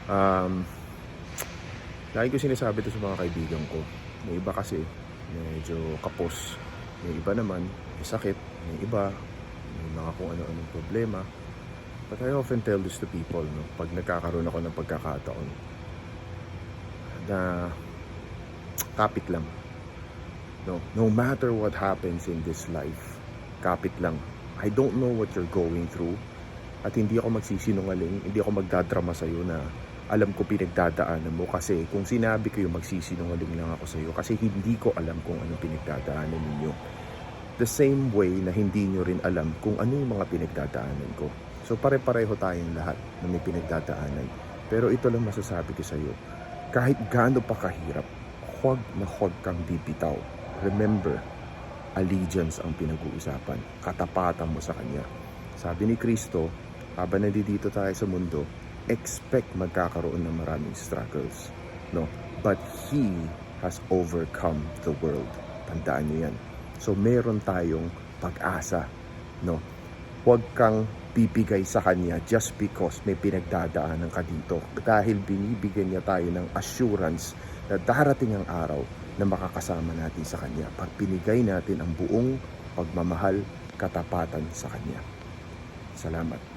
Um, Lagi ko sinasabi to sa mga kaibigan ko. May iba kasi medyo kapos. May iba naman may sakit. May iba may mga kung ano-anong problema. But I often tell this to people, no, pag nagkakaroon ako ng pagkakataon na kapit lang. No matter what happens in this life, kapit lang. I don't know what you're going through. At hindi ako magsisinungaling, hindi ako magdadrama sa'yo na alam ko pinagdadaanan mo. Kasi kung sinabi ko yung magsisinungaling lang ako sa'yo, kasi hindi ko alam kung anong pinagdadaanan ninyo. The same way na hindi nyo rin alam kung ano yung mga pinagdadaanan ko. So pare-pareho tayong lahat na may pinagdadaanan. Pero ito lang masasabi ko sa'yo, kahit gaano pa kahirap, huwag kang bibitaw. Remember, allegiance ang pinag-uusapan. Katapatan mo sa Kanya. Sabi ni Kristo, habang nandito tayo sa mundo, expect magkakaroon ng maraming struggles. No? But He has overcome the world. Tandaan niyo yan. So meron tayong pag-asa. No? Huwag kang bibigay sa Kanya just because may pinagdadaanan ka dito. Dahil binibigyan niya tayo ng assurance na darating ang araw na makakasama natin sa Kanya. Pag binigay natin ang buong pagmamahal, katapatan sa Kanya. Salamat.